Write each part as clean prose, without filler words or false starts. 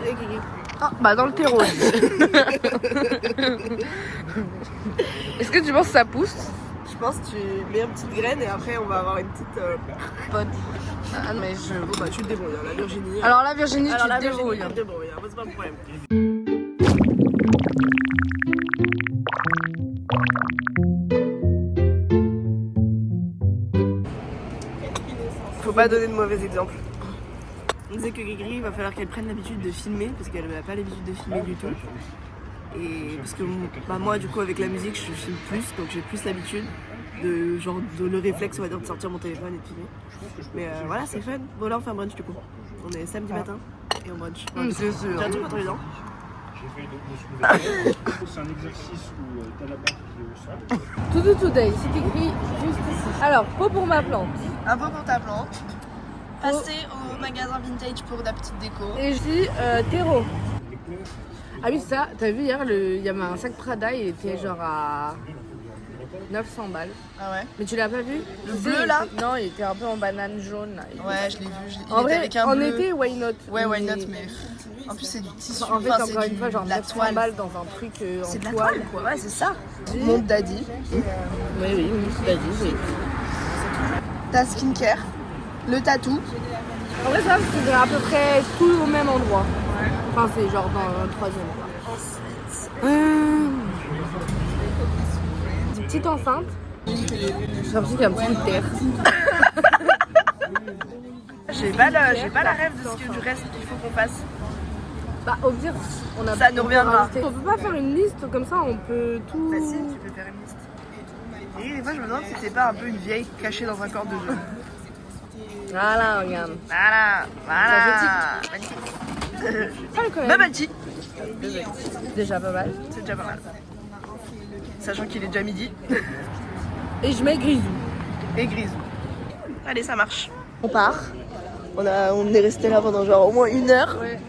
et Guigui. Ah, bah dans le terreau. Est-ce que tu penses que ça pousse? Je pense que tu mets une petite graine et après on va avoir une petite Pote. Ah, mais je... Bon bah tu te débrouilles, hein, la Virginie. Alors la Virginie, Alors, tu la te Virginie, débrouilles. tu te débrouilles, hein, c'est pas un problème. Faut pas donner de mauvais exemples. On disait que Guigui, il va falloir qu'elle prenne l'habitude de filmer parce qu'elle n'a pas l'habitude de filmer du tout. Et parce que bah, moi du coup avec la musique je filme plus, donc j'ai plus l'habitude de genre de le réflexe on va dire de sortir mon téléphone et de filmer. Mais voilà c'est fun. Bon là on fait un brunch du coup. On est samedi matin et on brunch. C'est sûr. J'ai un truc entre les dents. C'est un exercice où t'as la barre qui est au sol. To do today, c'est écrit juste ici. Alors, pot pour ma plante. Un peu pour ta plante. Passer au magasin vintage pour la petite déco. Et ici, terreau. Ah oui, ça, t'as vu hier, il y avait un sac Prada, il était genre à 900 balles. Ah ouais. Mais tu l'as pas vu? Le bleu là? Non, il était un peu en banane jaune. Là. Ouais, je l'ai vu. Il En était vrai, avec un en bleu. été, why not? Ouais, why not, mais en plus c'est du tissu. En fait, enfin, encore c'est une fois, genre de la 900 toile. balles dans un truc C'est en de la toile. toile quoi. Ouais, c'est ça. Mon daddy. Oui, tu l'as dit, oui. Ta skincare. Le tatou. En vrai, ça, c'est à peu près tout au même endroit. Enfin, c'est genre dans le troisième. Une petite enceinte. J'ai l'impression qu'il y a un petit bout de terre. J'ai pas la rêve du reste qu'il faut qu'on fasse. Bah, au pire, on a Ça nous reviendra. On peut pas faire une liste comme ça, on peut tout. Bah si, tu peux faire une liste. Et des fois je me demande si c'était pas un peu une vieille cachée dans un corps de jeu. Voilà, regarde. Voilà. Magnifique. Bubble tea. Déjà pas mal. C'est déjà pas mal. Sachant qu'il est déjà midi. Et je mets grisou. Et grisou. Allez, ça marche. On part. On est resté là pendant genre au moins 1 heure. Ouais.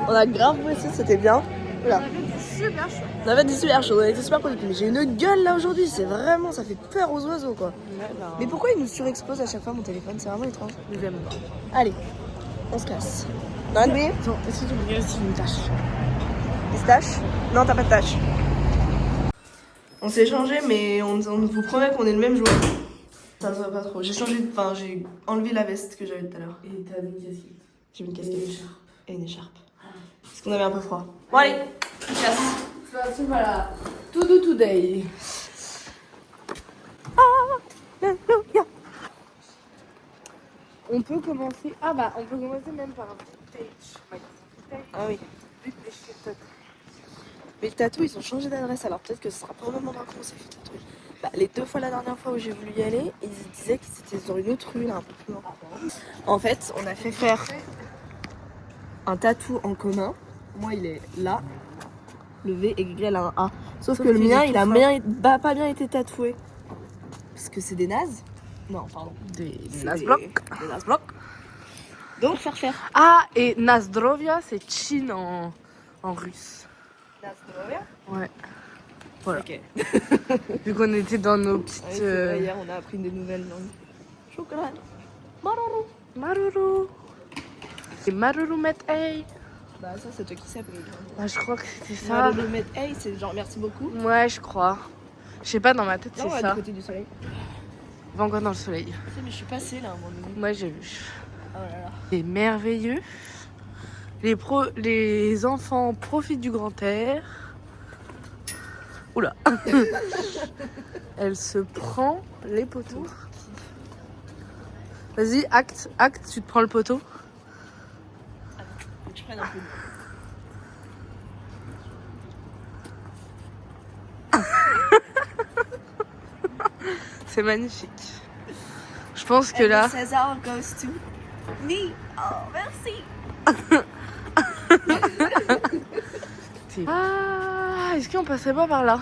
On a grave bossé, c'était bien. Voilà. Super chaud. On avait été super chaud, on a été super productifs. Mais j'ai une gueule là aujourd'hui, c'est vraiment, ça fait peur aux oiseaux quoi. Mais pourquoi ils nous surexposent à chaque fois mon téléphone? C'est vraiment étrange. J'aime. Allez, on se casse. Non, mais Attends, est-ce que tu me dirais si j'ai une tache? pistache? Non, t'as pas de tâche. On s'est changé, mais on vous promet qu'on est le même jour. Ça se voit pas trop. J'ai enlevé la veste que j'avais tout à l'heure. Et t'as une casquette. J'ai mis une casquette et une écharpe. Parce qu'on avait un peu froid. Bon allez, on casse. C'est voilà. To do today. Alléluia. On peut commencer. Ah bah, on peut commencer même par un vintage. Ah oui. Mais le tatou, ils ont changé d'adresse, alors peut-être que ce sera pas au même endroit qu'on s'est fait tatouer. Bah, les 2 fois la dernière fois où j'ai voulu y aller, ils disaient que c'était sur une autre rue, là, un peu plus loin. En fait, on a fait faire un tatou en commun. Moi, il est là. Le V et Greg, elle a un A. Sauf que le qu'il mien, est il tout a fin. pas bien été tatoué. Parce que c'est des nazes. Non, pardon. Des C'est Nazblock. Des nazblock. Donc, faire. Ah, et Nazdrovia, c'est Chin en russe. Nazdrovia. Ouais. Voilà. Ok. Vu qu'on était dans nos petites. Ouais, c'est vrai, hier, on a appris des nouvelles langues. Chocolat. Maruru. Maruru. Et Maruru met hey. Bah, ça, c'est toi qui sais. Bah, je crois que c'était ça. Maruru met hey, c'est genre merci beaucoup. Ouais, je crois. Je sais pas, dans ma tête, Là, c'est on va ça. du côté du soleil. Va encore dans le soleil. Tu sais, mais je suis passée là à un moment donné. Moi, j'ai vu. Oh là là. C'est merveilleux. Les enfants profitent du grand air. Oula. Elle se prend les poteaux. Vas-y, acte, tu te prends le poteau. Faut que je prenne un peu de... C'est magnifique. Je pense que là... César goes to me. Oh, merci. Ah, est-ce qu'on passerait pas par là?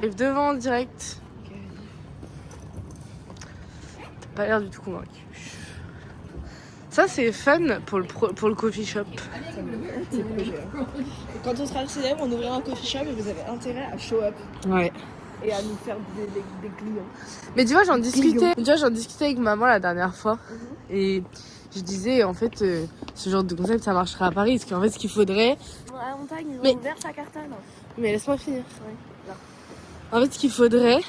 Et devant direct. T'as pas l'air du tout convaincu. Ça c'est fun pour le coffee shop. Quand on sera célèbre, on ouvrira un coffee shop et vous avez intérêt à show up Ouais. et à nous faire des clients. Mais tu vois, j'en discutais avec maman la dernière fois. Et Je disais, en fait, ce genre de concept, ça marcherait à Paris. Parce qu'en fait, ce qu'il faudrait... À la montagne, ils ont Mais- ouvert sa cartane. Mais laisse-moi finir. Oui, là. En fait, ce qu'il faudrait,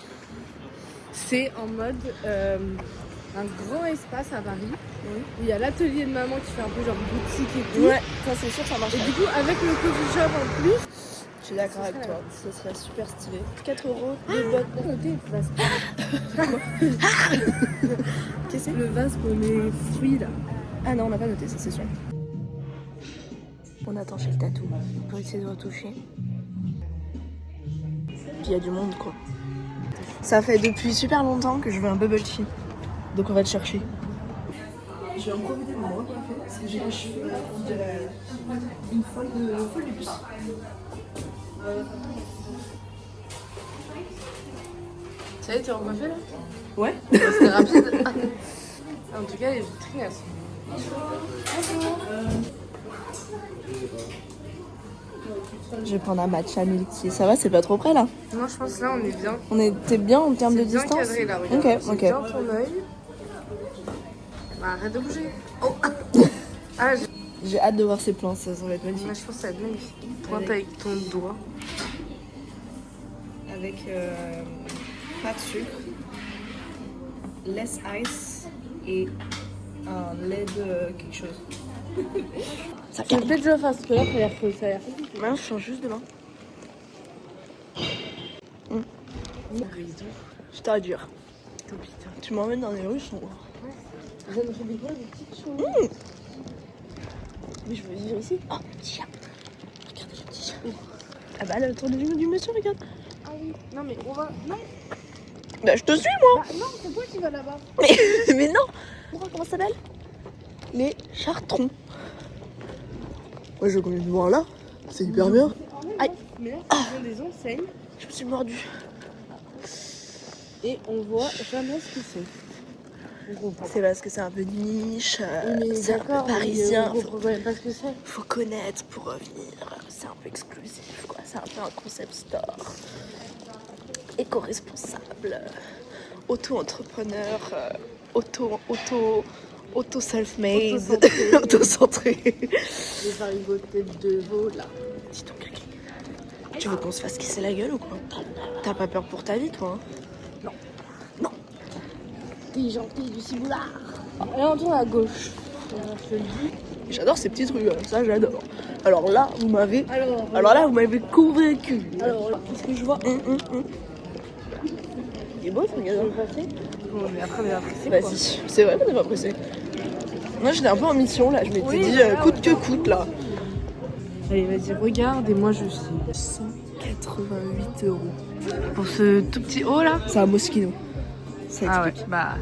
c'est en mode un grand espace à Paris où il y a l'atelier de maman qui fait un peu genre boutique et tout. Ouais, ça c'est sûr, ça marche. Et du coup, avec le coffee shop en plus, Je suis d'accord avec toi, ça serait super stylé. 4 euros, des bottes. Qu'est-ce que c'est? le vase pour les fruits là. Ah non, on n'a pas noté, ça c'est sûr. On attend chez le tatou pour essayer de retoucher. Puis il y a du monde quoi. Ça fait depuis super longtemps que je veux un bubble tea. Donc on va le chercher. Je vais en profiter de moi parce que j'ai les cheveux là, on dirait une folle du bus. Ça y est, tu es recoiffée là? Ouais. C'était rapide. En tout cas, les vitrines elles sont. Je vais prendre un matcha milk tea. Ça va, c'est pas trop près là? Non, je pense que là on est bien. On était bien en termes de C'est bien distance? cadré là, regarde. Ok, C'est ok. bien ton œil. Bah, arrête de bouger. Oh. Ah, J'ai hâte de voir ces plans, ça va être magnifique. moi, je pense que ça va être magnifique. Pointe avec ton doigt. Avec pas de sucre, less ice et un lait de quelque chose. Ça Tu veux peut-être que je le fasse parce que là, ça a l'air que ça a l'air. Maintenant, je change juste de main. C'était à dire. Tu m'emmènes dans les rues sombres. J'aimerais des fois des petites choses. Mais je veux vivre ici. Oh, petit chat. Regardez le petit chat. Ah bah là, le tour du monsieur, regarde. Ah oui. Non, mais on va. Non, Bah, je te suis, moi. bah, non, c'est toi qui vas là-bas. Mais non. Pourquoi, comment ça s'appelle? Les chartrons. Moi, je connais de voir là. C'est hyper bien. Aïe. Mais là, c'est des enseignes Je me suis mordu. et on voit jamais ce que c'est. On comprend. C'est parce que c'est un peu niche, Mais c'est un peu d'accord, parisien. on comprend même pas ce que c'est. Faut connaître pour revenir. C'est un peu exclusif, quoi. C'est un peu un concept store. Éco-responsable, auto-entrepreneur, auto self-made, Auto-centré. auto-centré. Les variétés de veau là. Dis donc, Grégory, tu veux qu'on se fasse kisser la gueule ou quoi? T'as pas peur pour ta vie, toi? Non. Non. T'es gentil du ciboulard. Et on tourne à gauche. Je te le dis. J'adore ces petites rues, ça j'adore. Alors là, vous m'avez... Alors là, vous m'avez convaincu. alors là, Qu'est-ce que je vois? Il est beau, ce je magasin. vais passer. Bon, mais après, on est pressé. Vas-y, c'est vrai qu'on n'est pas pressé. Moi, j'étais un peu en mission là. Je m'étais Oui, dit voilà, coûte que coûte là. Allez, vas-y, regarde et moi je suis. 188 €. Pour ce tout petit haut là. C'est un Moschino. Ça Ah ouais, explique. bah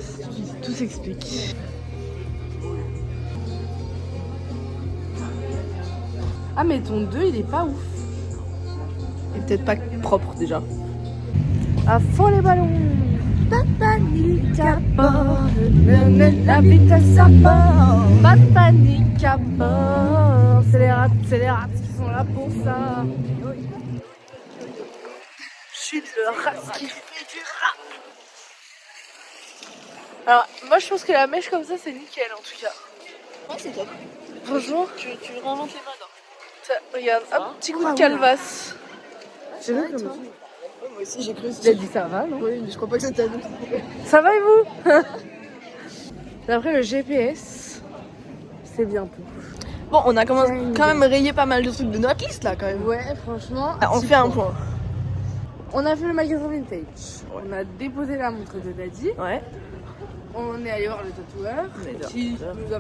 tout s'explique. Ah mais ton 2 il est pas ouf. Il est peut-être pas propre déjà. À fond les ballons. Pas de panique à bord, la vitesse à bord. Pas de panique à bord. C'est les rats qui sont là pour ça. Je suis le rat qui fait du rat. Alors moi je pense que la mèche comme ça c'est nickel en tout cas. Ouais, c'est top. Franchement, Tu réinventes les modes. ça, regarde, hop, petit coup Ah de ouais. calvasse. J'ai va, vu et comme toi ça. Moi aussi, j'ai cru. Il a dit ça va, non? Oui, mais je crois pas que c'était à nous. Ça va et vous? D'après le GPS, c'est bientôt. Bon, on a quand même rayé pas mal de trucs de notre liste là quand même. Ouais, franchement. Ah, on petit fait un point. On a fait le magasin vintage. On a déposé la montre de Daddy. Ouais. On est allé voir le tatoueur.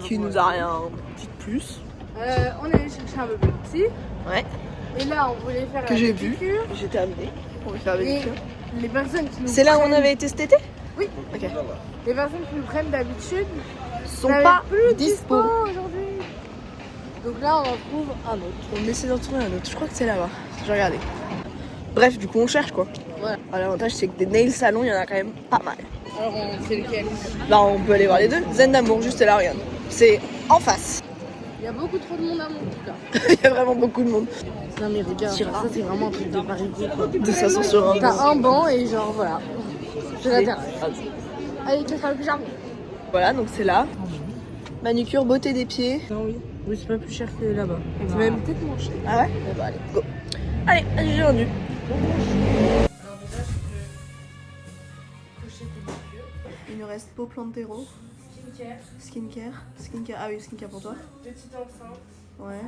Qui nous a rien dit de plus. On est allé chercher un peu plus petit. Ouais. Et là, on voulait faire Que la j'ai vu. pédicure. J'étais amenée. On va faire la Et pédicure. les personnes qui nous C'est là où on prennent- avait été cet été? Oui. Ok. Les personnes qui nous prennent d'habitude Sont n'avaient pas plus dispo. aujourd'hui. Donc là, on en trouve un autre. On essaie d'en trouver un autre. Je crois que c'est là-bas. J'ai regardé. Bref, du coup, on cherche quoi. Voilà. Alors, l'avantage, c'est que des nails salons, il y en a quand même pas mal. Alors, c'est lequel? Là, on peut aller voir les deux. Zen d'amour, juste là, regarde. C'est en face. Il y a beaucoup trop de monde à mon coup là. Il y a vraiment beaucoup de monde. Non mais regarde, Tira. ça c'est vraiment un truc de Parisien quoi. De toute façon, sur un. T'as un banc et genre voilà. C'est la terrasse. Allez, casse le pyjama. Voilà, donc c'est là. Manucure, beauté des pieds. Non, oui. Oui, c'est pas plus cher que là-bas. C'est même peut-être moins cher. Ah ouais? Bah allez, go. Allez, j'ai rendu. Alors déjà, je peux cocher tes Il nous reste peau plantero, skincare, skincare. Ah oui, skincare pour toi. petite enceinte, Ouais.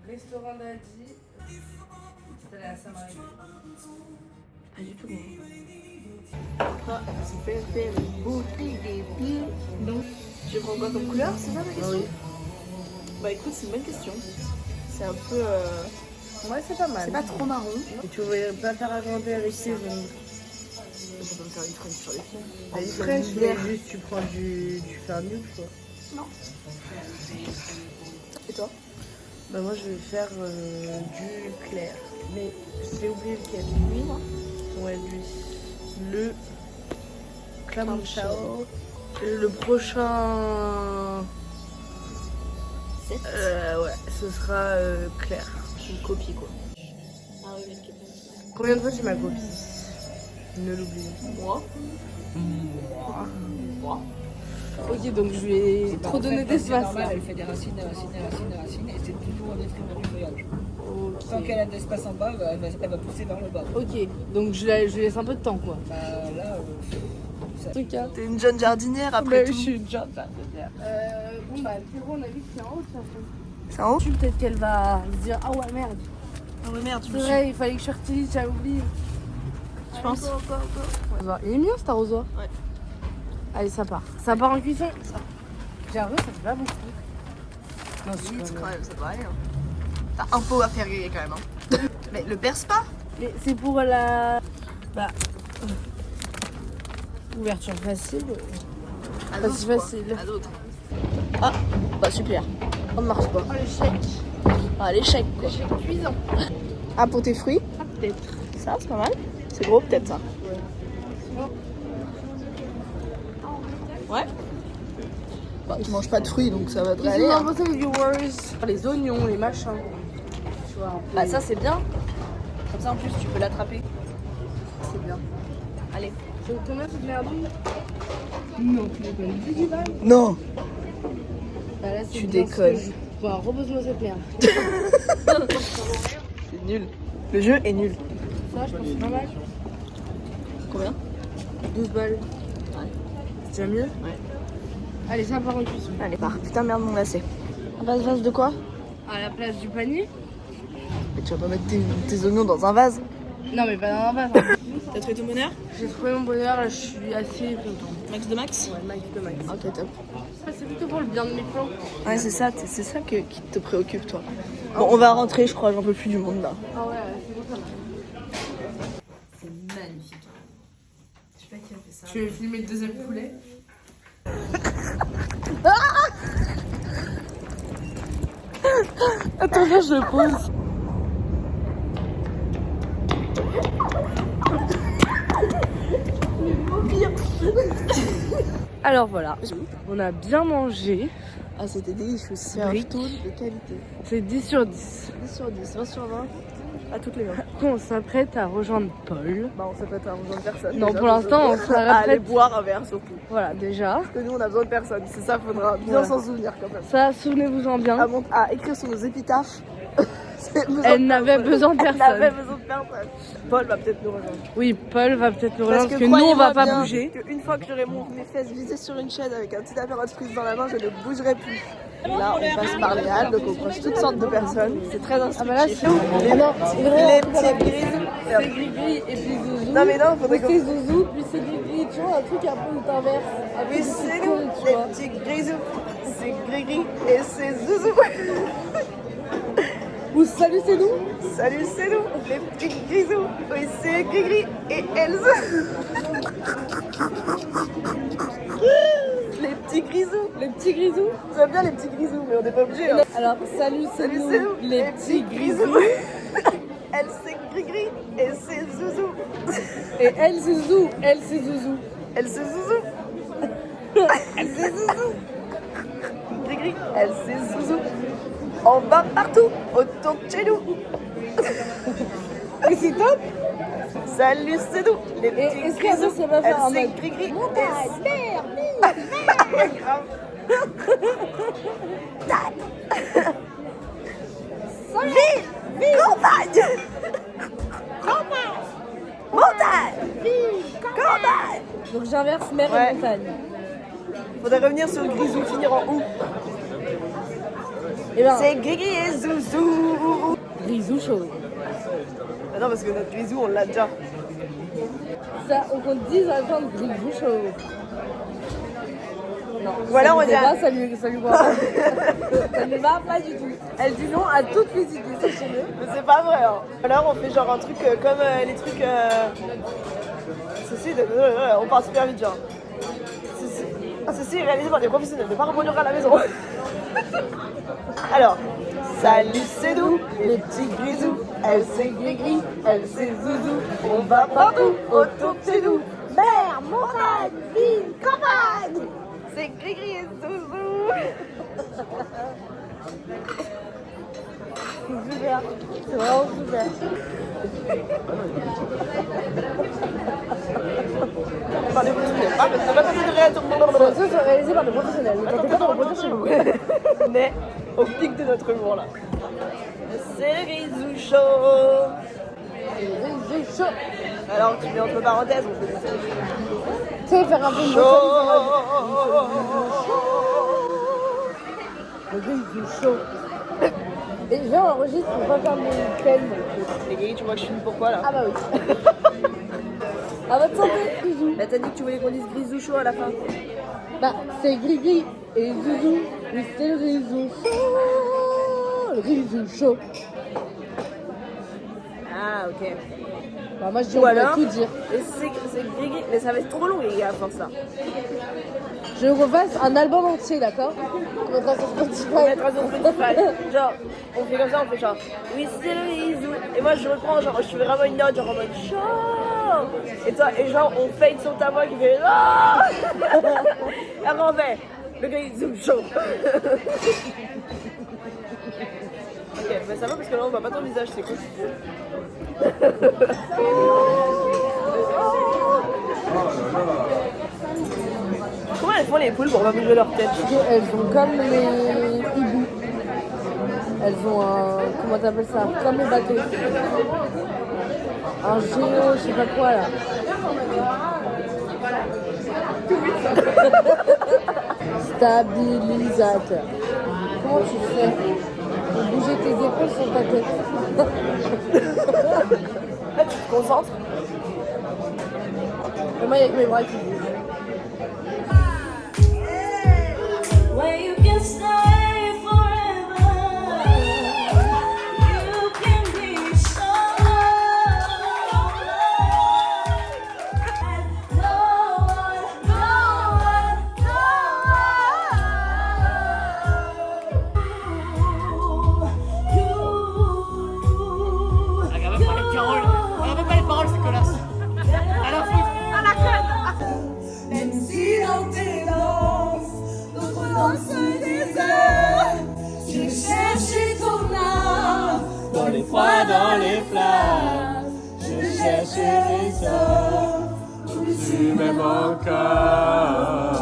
restaurant d'Adi. C'est allé à Saint-Marie. Pas du tout gagné. C'est faire beauté des pieds. Donc, tu prends quoi comme couleur? C'est ça ta question? Oui. Bah écoute, c'est une bonne question. C'est un peu. Ouais, c'est pas mal. C'est pas trop marron. Et tu voudrais pas faire agrandir avec tes ongles. Je peux me faire une French sur les pieds. Elle est fraîche, mais juste tu prends tu fais un nude quoi. Non. Et toi? Bah moi je vais faire du clair. Mais j'ai oublié lequel. Oui, moi. Ouais, lui. Le Clam Chao. Le prochain. Ouais, ce sera clair. Je une copie quoi. Ah oui, mais Combien de fois tu m'as copié? Ne l'oublie. moi. Ok, donc je vais trop donner d'espace là. Elle fait des racines, des racines, des racines, des racines, et c'est toujours au détriment du feuillage. Tant Ok. qu'elle a de l'espace en bas, elle va pousser vers le bas. Ok, donc je laisse un peu de temps quoi. Bah, là, En tout cas. T'es une jeune jardinière après tout. Je suis une jeune jardinière. Bon bah, le bureau on a vu que c'est en haut de toute façon. C'est en haut? Peut-être qu'elle va se dire ah ouais merde. Ah ouais, merde, je C'est me suis. vrai, il fallait que je réutilise, j'avais oublié. Je pense. Il est mignon cet arrosoir. Ouais. Allez, ça part. Ça part en cuisson. J'ai l'impression que ça fait pas beaucoup. Non, c'est Vite pas quand vrai. même, ça doit aller. Hein. T'as un pot à faire griller quand même. Hein. Mais le perce pas? Mais c'est pour la. Bah. Ouverture facile. À Pas d'autres, si quoi. facile. À d'autres. Ah, bah super. Ça ne marche pas. Oh, l'échec. Ah, l'échec quoi. L'échec cuisant. Ah, pour tes fruits? Ah, peut-être. Ça, c'est pas mal. C'est gros peut-être ça. Ouais. Bah, tu manges pas de fruits donc ça va te Qu'est-ce que aller. vous en Hein. pensez, les viewers? Les oignons, les machins. Tu vois, Bah, ça c'est bien. Comme ça en plus tu peux l'attraper. c'est bien. Allez. C'est combien cette merdouille? Non, tu déconnes. 10 balles. Non. Bah là, c'est Tu bien déconnes. ce que je- Bon, repose-moi cette merde. C'est nul. Le jeu est nul. Ça, je pense que c'est pas mal. Combien? 12 balles. Ouais. C'est déjà mieux? Ouais. Allez, ça part en cuisson. Allez, part. Putain, merde, mon lacet. Vase de quoi? À la place du panier? Mais tu vas pas mettre tes oignons dans un vase. Non, mais pas dans un vase. Hein. T'as trouvé ton bonheur? J'ai trouvé mon bonheur, là, je suis assez content. Max de max? Ouais, max de max. Ok, top. Ça, c'est plutôt pour le bien de mes plans. Ouais, c'est ça qui te préoccupe, toi. Bon, on va rentrer, je crois, j'en peux plus du monde là. Ah ouais, c'est bon, ça va. C'est magnifique. Je sais pas qui a fait ça. Tu veux filmer le deuxième poulet? Attends, là, je le pose. Alors voilà, on a bien mangé. Ah, c'était délicieux. C'est un Brique. tour de qualité. C'est 10 sur 10. 10 sur 10, 20 sur 20. À toutes les mains. On s'apprête à rejoindre Paul. Bah, on s'apprête à rejoindre personne. Non, déjà, pour l'instant, on à aller s'apprête. boire un verre surtout. Voilà, déjà. Parce que nous, on a besoin de personne. C'est ça, faudra bien Voilà. s'en souvenir quand même. Ça, souvenez-vous-en bien. À écrire sur nos épitaphes. Elle n'avait besoin de Elle personne. n'avait besoin de personne. Paul va peut-être nous rejoindre. Oui, Paul va peut-être nous rejoindre parce que nous, on croyez-moi va pas bien bouger. que une fois que j'aurai mes fesses visées sur une chaise avec un petit apéro de fruits dans la main, je ne bougerai plus. Là, on passe par les halles, donc on croise toutes sortes de personnes. C'est très Ah instructif. bah là, c'est les, non, les petits gris. c'est gris-gris et puis zouzou. Non mais non, faudrait Puis c'est zouzou, puis c'est gris-gris. Tu vois, un truc un peu inverse. Un peu Oui, c'est con, nous, tu les vois. petits grisous. C'est gris-gris et c'est zouzou. Ou salut, c'est nous. Salut, c'est nous, les petits grisous. Oui, c'est gris-gris et Elsa. Les petits grisous. Les petits grisous. Ça va bien les petits grisous, mais on n'est pas obligé. Hein. Alors, salut, c'est Salut, nous. c'est nous, Les petits grisous. Elle, c'est gris-gris et c'est zouzou. Et elle, c'est zouzou. Elle, c'est zouzou. Elle, c'est zouzou. Elle, c'est zouzou. Gris-gris, elle, c'est zouzou. On va partout, autour de chez nous. Et c'est top. Salut, c'est nous, les Et petits est-ce qu'un jour, grisous. ça va faire Elle, un c'est mode gris-gris. montage, merde, Grave. Ville. Campagne. Montagne. Campagne. Donc j'inverse mer Ouais. et montagne. Faudrait revenir sur le grisou, finir en ou. Et ben, C'est Grigri et Zouzou. grisou chaud. Ah non, parce que notre grisou, on l'a déjà. Ça, on compte 10 à attendre grisou chaud. Non, Voilà, ça on lui dirait- va, ça lui va pas. Ça lui va pas du tout. Elle dit non à toutes les idées, sachez-le. Mais c'est pas vrai. Hein. Alors, on fait genre un truc comme les trucs. Ceci, on part super vite, genre. Ceci est réalisé par des professionnels, ne pas reproduire à la maison. Alors, salut, c'est nous, les petits grisous. Elle c'est gris, elle c'est zouzou. On va partout autour de chez nous. Mer, montagne, ville, campagne. C'est gris et zouzou. C'est super. C'est vraiment super. Par des professionnels, pas parce que c'est pas tout de réel. Ça, c'est réalisé par des professionnels. Ne tentez pas de reproduire chez vous. On est au pic de notre humour là. C'est le grisou chaud. Grisou chaud. Alors tu mets entre parenthèses, on fait des Tu sais faire un peu une Le grisou chaud. Et viens, on enregistre pour pas faire mes peines. Les gars, tu vois que je filme pourquoi là? Ah bah oui. À votre santé, grisou. Bah t'as dit que tu voulais qu'on dise grisou chaud à la fin. Bah, c'est gris et zouzou. Oui, c'est le grisou chaud. Le grisou chaud. Ah ok. Bah, moi, je dis, Ou on pourrait alors, tout dire. c'est gris, mais ça va être trop long les gars à force ça. Je refasse un album entier, d'accord? On mettra sur On Spotify. mettra sur Spotify. Genre, on fait comme ça, on fait genre oui c'est le grisou. Et moi je reprends, genre je fais vraiment une note, genre en mode chaud. Et toi, et genre on fade sur ta voix qui fait ah. Et après on fait le grisou chaud. Ok, mais ça va parce que là on voit pas ton visage, c'est cool. Comment elles font les poules pour pas bouger leur tête? Elles ont comme les hiboux. Elles ont un... Comment t'appelles ça? Comme les bateaux. Un géo, je sais pas quoi là. Stabilisateur. Comment tu fais pour bouger tes épaules sur ta tête? Là tu te concentres. Et moi, il y a que mes bras qui bougent. Where you can stay forever, you can be so Regarde pas les paroles. Regarde pas les paroles, c'est colasse. À la fin. même si dans tes danses, d'autres dansent des heures, je cherchais ton âme, dans les froids, dans les flammes, je cherchais les hommes, Tu m'aimes encore.